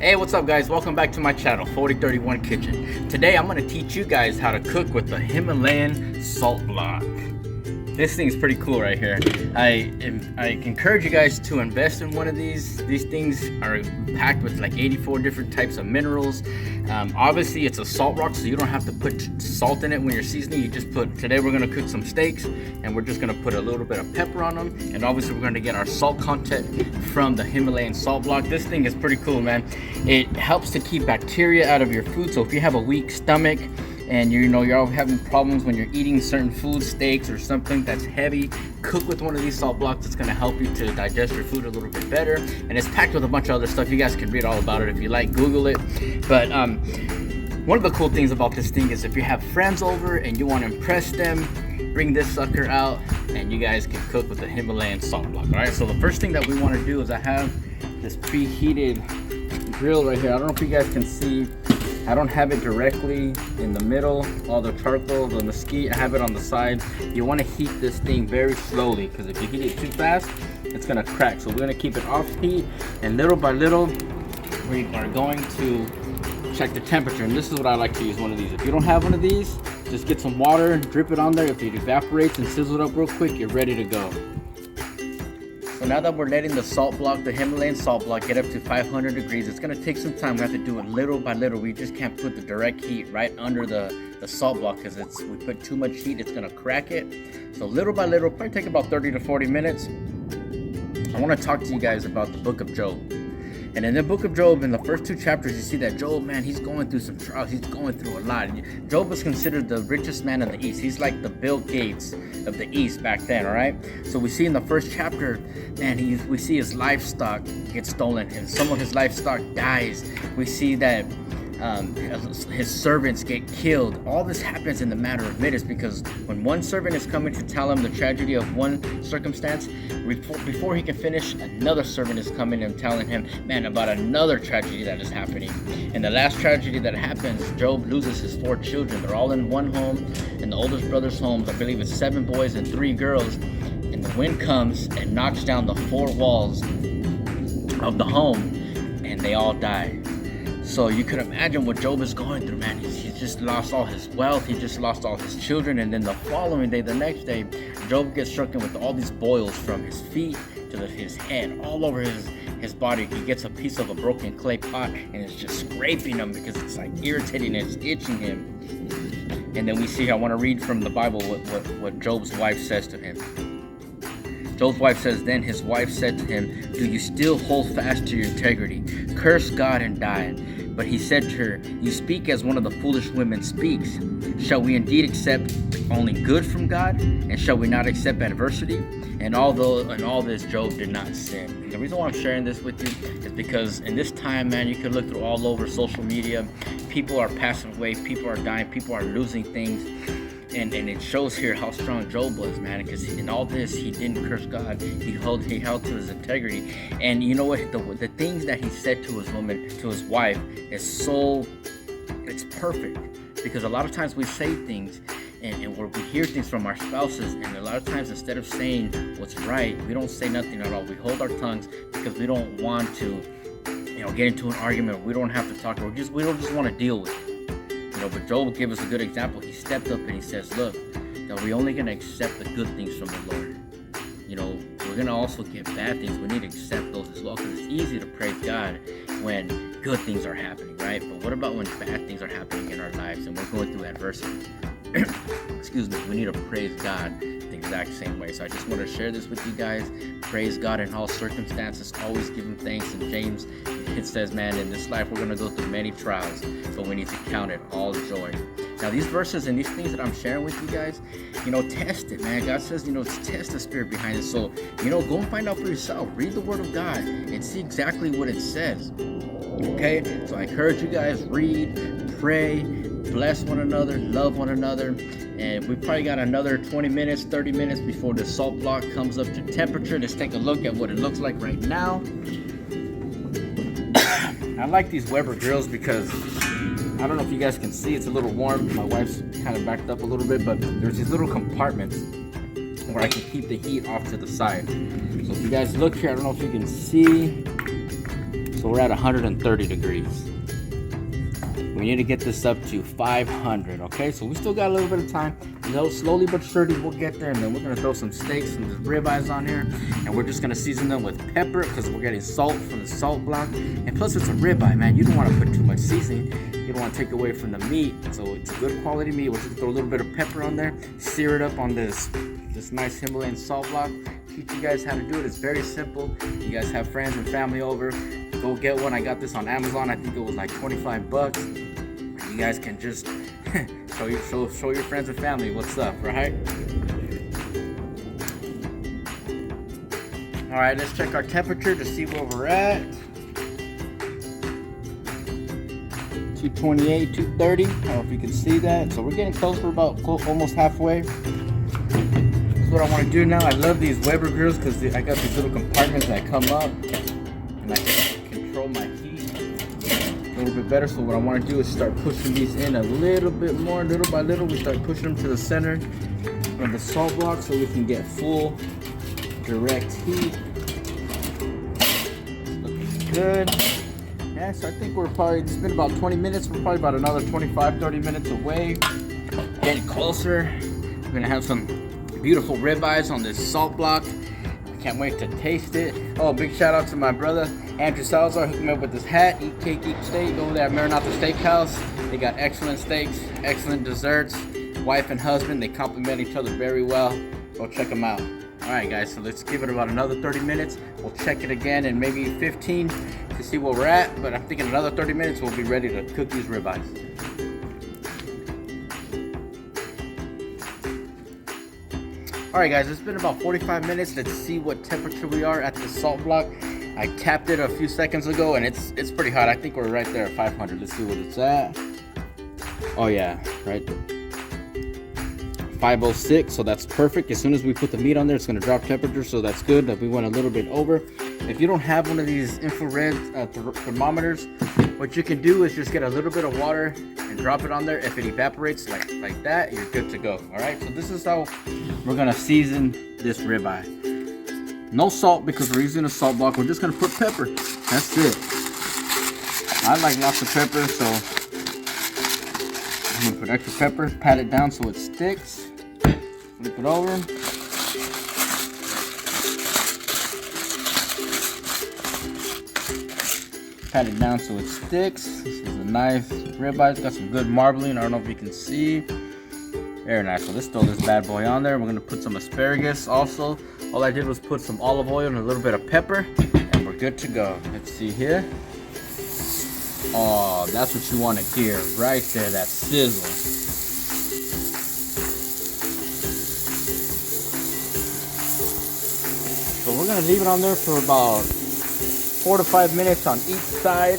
Hey, what's up guys? Welcome back to my channel, 4031 Kitchen. Today I'm going to teach you guys how to cook with the Himalayan Salt Block. This thing's pretty cool right here. I encourage you guys to invest in one of these. These things are packed with like 84 different types of minerals. Obviously it's a salt rock, so you don't have to put salt in it when you're seasoning. You just put, today we're gonna cook some steaks and we're just gonna put a little bit of pepper on them. And obviously we're gonna get our salt content from the Himalayan Salt Block. This thing is pretty cool, man. It helps to keep bacteria out of your food. So if you have a weak stomach, and you're all having problems when you're eating certain foods, steaks or something that's heavy, cook with one of these salt blocks. It's going to help you to digest your food a little bit better, and it's packed with a bunch of other stuff. You guys can read all about it if you like, Google it. But one of the cool things about this thing is if you have friends over and you want to impress them, bring this sucker out and you guys can cook with the Himalayan Salt Block. All right, so the first thing that we want to do is I have this preheated grill right here. I don't know if you guys can see, I don't have it directly in the middle, all the charcoal, the mesquite, I have it on the sides. You want to heat this thing very slowly, because if you heat it too fast, it's going to crack. So we're going to keep it off heat, and little by little, we are going to check the temperature. And this is what I like to use, one of these. If you don't have one of these, just get some water, drip it on there. If it evaporates and sizzles up real quick, you're ready to go. So now that we're letting the salt block, the Himalayan salt block, get up to 500 degrees, it's going to take some time. We have to do it little by little. We just can't put the direct heat right under the salt block, because we put too much heat, it's going to crack it. So little by little, probably take about 30 to 40 minutes. I want to talk to you guys about the book of Job. And in the book of Job, in the first 2 chapters, you see that Job, man, he's going through some trials. He's going through a lot. Job was considered the richest man in the East. He's like the Bill Gates of the East back then, all right? So we see in the first chapter, man, we see his livestock get stolen, and some of his livestock dies. We see that his servants get killed. All this happens in the matter of minutes, because when one servant is coming to tell him the tragedy of one circumstance, before he can finish, another servant is coming and telling him, man, about another tragedy that is happening. And the last tragedy that happens, Job loses his 4 children. They're all in one home, in the oldest brother's home. I believe it's 7 boys and 3 girls. And the wind comes and knocks down the 4 walls of the home, and they all die. So you could imagine what Job is going through, man. He's just lost all his wealth. He just lost all his children. And then the following day, the next day, Job gets struck with all these boils from his feet to his head, all over his body. He gets a piece of a broken clay pot and it's just scraping him, because it's like irritating and it's itching him. And then we see, I want to read from the Bible what Job's wife says to him. Job's wife says, then his wife said to him, do you still hold fast to your integrity? Curse God and die. But he said to her, you speak as one of the foolish women speaks. Shall we indeed accept only good from God? And shall we not accept adversity? And all this, Job did not sin. The reason why I'm sharing this with you is because in this time, man, you can look through all over social media. People are passing away. People are dying. People are losing things. And it shows here how strong Job was, man, because in all this, he didn't curse God. He held to his integrity. And you know what? The things that he said to his wife, it's perfect. Because a lot of times we say things and we hear things from our spouses, and a lot of times instead of saying what's right, we don't say nothing at all. We hold our tongues because we don't want to, get into an argument. We don't have to talk, we don't just want to deal with it. But Job gave us a good example. He stepped up and he says, look, that we're only going to accept the good things from the Lord. We're going to also get bad things. We need to accept those as well, because it's easy to praise God when good things are happening, right? But what about when bad things are happening in our lives and we're going through adversity? Excuse me. We need to praise God the exact same way. So I just want to share this with you guys. Praise God in all circumstances. Always give him thanks. And James, it says, man, in this life we're going to go through many trials, but we need to count it all joy. Now these verses and these things that I'm sharing with you guys, test it, man. God says, test the spirit behind it. So, go and find out for yourself. Read the word of God and see exactly what it says. Okay? So I encourage you guys, read, pray, bless one another, love one another. And we probably got another 20 minutes, 30 minutes before the salt block comes up to temperature. Let's take a look at what it looks like right now. I like these Weber grills because I don't know if you guys can see, it's a little warm. My wife's kind of backed up a little bit, but there's these little compartments where I can keep the heat off to the side. So if you guys look here, I don't know if you can see. So So we're at 130 degrees. We need to get this up to 500, okay? So we still got a little bit of time. Slowly but surely we'll get there, and then we're gonna throw some steaks and the ribeyes on here, and we're just gonna season them with pepper because we're getting salt from the salt block. And plus it's a ribeye, man. You don't want to put too much seasoning. You don't want to take away from the meat. So it's good quality meat. We'll just throw a little bit of pepper on there, sear it up on this nice Himalayan salt block. Teach you guys how to do it. It's very simple. You guys have friends and family over, go get one. I got this on Amazon. I think it was like 25 bucks. You guys can just show your friends and family what's up, right? All right, let's check our temperature to see where we're at. 228, 230. I don't know if you can see that. So we're getting close. We're about almost halfway. This is what I want to do now. I love these Weber grills because I got these little compartments that come up, and I can control my heat a little bit better. So what I want to do is start pushing these in a little bit more, little by little. We start pushing them to the center of the salt block so we can get full direct heat. Looking good. Yeah, so I think it's been about 20 minutes. We're probably about another 25-30 minutes away. Getting closer. We're gonna have some beautiful ribeyes on this salt block. I can't wait to taste it. Oh, big shout out to my brother Andrew Salazar, hooked me up with this hat. Eat cake, eat steak. Over there at Maranatha Steakhouse. They got excellent steaks, excellent desserts. Wife and husband, they complement each other very well. Go check them out. All right, guys, so let's give it about another 30 minutes. We'll check it again in maybe 15 to see where we're at. But I'm thinking another 30 minutes, we'll be ready to cook these ribeyes. All right, guys, it's been about 45 minutes. Let's see what temperature we are at the salt block. I tapped it a few seconds ago, and it's pretty hot. I think we're right there at 500. Let's see what it's at. Oh yeah, right. 506, so that's perfect. As soon as we put the meat on there, it's going to drop temperature, so that's good. That we went a little bit over. If you don't have one of these infrared thermometers, what you can do is just get a little bit of water and drop it on there. If it evaporates like that, you're good to go. All right, so this is how we're going to season this ribeye. No salt because we're using a salt block. We're just going to put pepper. That's it. I like lots of pepper, so I'm gonna put extra pepper, pat it down so it sticks. Flip it over. Pat it down so it sticks. This is a nice ribeye. It's got some good marbling. I don't know if you can see. Very nice. So let's throw this bad boy on there. We're gonna put some asparagus also. All I did was put some olive oil and a little bit of pepper, and we're good to go. Let's see here. Oh, that's what you want to hear right there, that sizzle. So we're going to leave it on there for about 4 to 5 minutes on each side.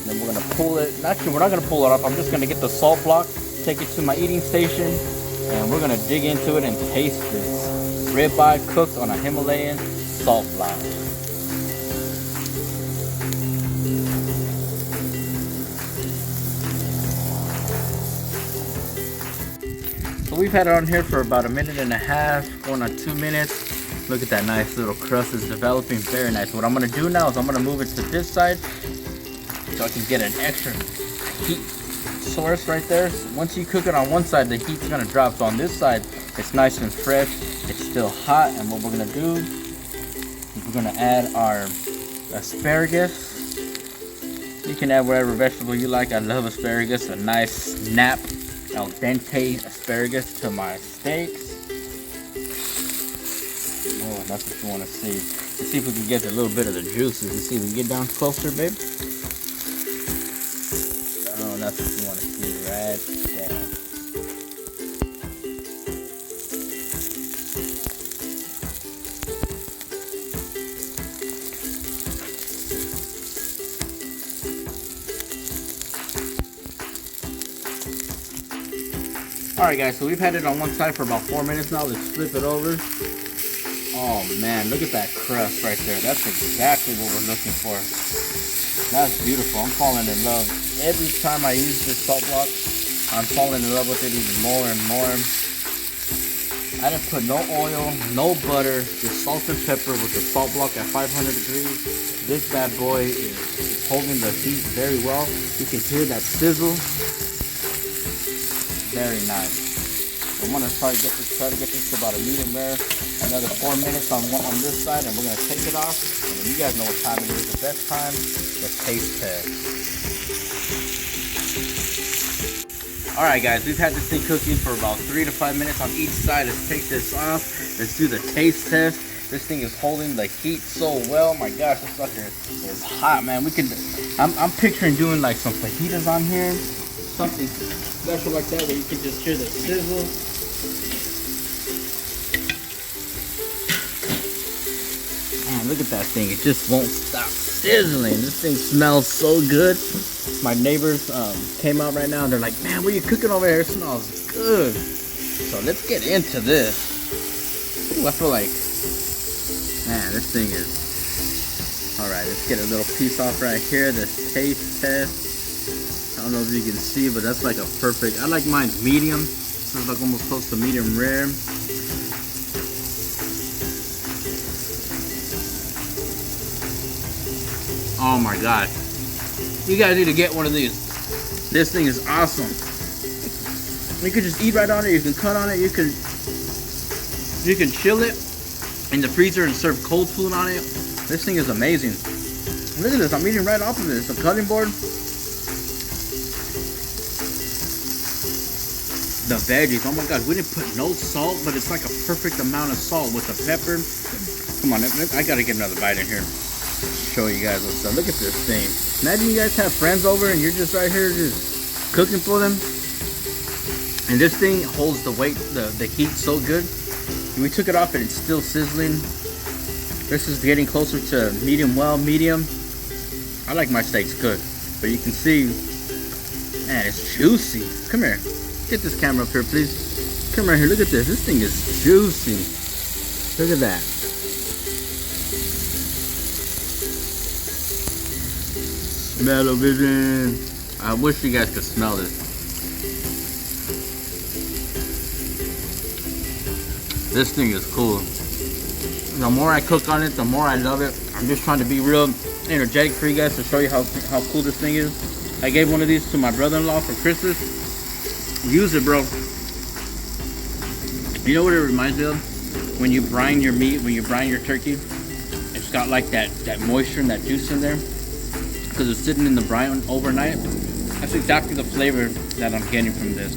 Then we're going to pull it. Actually, we're not going to pull it off. I'm just going to get the salt block, take it to my eating station, and we're going to dig into it and taste this ribeye cooked on a Himalayan salt block. We've had it on here for about 1.5 minutes, going on 2 minutes. Look at that nice little crust is developing, very nice. What I'm gonna do now is I'm gonna move it to this side so I can get an extra heat source right there. So once you cook it on one side, the heat's gonna drop. So on this side, it's nice and fresh, it's still hot. And what we're gonna do is we're gonna add our asparagus. You can add whatever vegetable you like. I love asparagus, a nice snap al dente asparagus to my steaks. Oh, that's what you want to see. Let's see if we can get a little bit of the juices. Let's see if we can get down closer, babe. Oh, that's what you want to see right there. Alright guys, so we've had it on one side for about 4 minutes now. Let's flip it over. Oh man, look at that crust right there. That's exactly what we're looking for. That's beautiful. I'm falling in love. Every time I use this salt block, I'm falling in love with it even more and more. I didn't put no oil, no butter, just salt and pepper with the salt block at 500 degrees. This bad boy is holding the heat very well. You can hear that sizzle. Very nice. I'm gonna try to get this to about a medium rare. Another 4 minutes on this side, and we're gonna take it off. And you guys know what time it is. The best time, the taste test. All right, guys, we've had this thing cooking for about 3 to 5 minutes on each side. Let's take this off. Let's do the taste test. This thing is holding the heat so well. My gosh, this sucker is hot, man. I'm picturing doing like some fajitas on here, something special like that, where you can just hear the sizzle. Man, look at that thing. It just won't stop sizzling. This thing smells so good. My neighbors came out right now and they're like, man, what are you cooking over here? It smells good. So let's get into this. Ooh, I feel like, man, this thing is, all right, let's get a little piece off right here. This taste test. I don't know if you can see, but that's like a perfect, I like mine medium. This is like almost close to medium rare. Oh my god. You guys need to get one of these. This thing is awesome. You can just eat right on it. You can cut on it. You can chill it in the freezer and serve cold food on it. This thing is amazing. Look at this. I'm eating right off of this. It's a cutting board. The veggies. Oh my gosh. We didn't put no salt, but it's like a perfect amount of salt with the pepper. Come on. I gotta get another bite in here. Show you guys what's up. Look at this thing. Imagine you guys have friends over and you're just right here just cooking for them. And this thing holds the weight, the heat so good. And we took it off and it's still sizzling. This is getting closer to medium well, medium. I like my steaks cooked, but you can see, man, it's juicy. Come here. Get this camera up here, please. Come right here. Look at this. This thing is juicy. Look at that. Smell-o-vision. I wish you guys could smell this. This thing is cool. The more I cook on it, the more I love it. I'm just trying to be real energetic for you guys to show you how cool this thing is. I gave one of these to my brother-in-law for Christmas. Use it, bro. You know what it reminds me of? When you brine your meat, when you brine your turkey, it's got like that moisture and that juice in there. Because it's sitting in the brine overnight. That's exactly the flavor that I'm getting from this.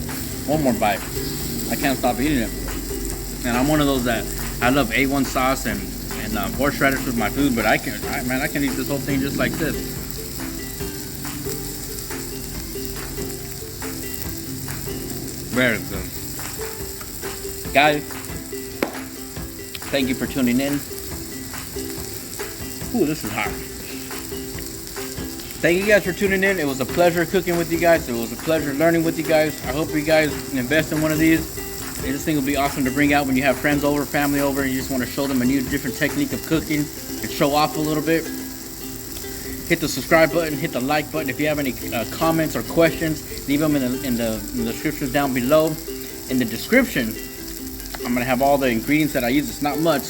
One more bite. I can't stop eating it. And I'm one of those that I love A1 sauce and horseradish with my food, but I can eat this whole thing just like this. Very good. Guys, thank you for tuning in. Ooh, this is hot. Thank you guys for tuning in. It was a pleasure cooking with you guys. It was a pleasure learning with you guys. I hope you guys invest in one of these. This thing will be awesome to bring out when you have friends over, family over, and you just want to show them a new, different technique of cooking and show off a little bit. Hit the subscribe button, hit the like button. If you have any comments or questions, leave them in the description down below. In the description, I'm going to have all the ingredients that I use. It's not much.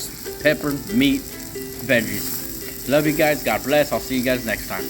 Pepper, meat, veggies. Love you guys. God bless. I'll see you guys next time.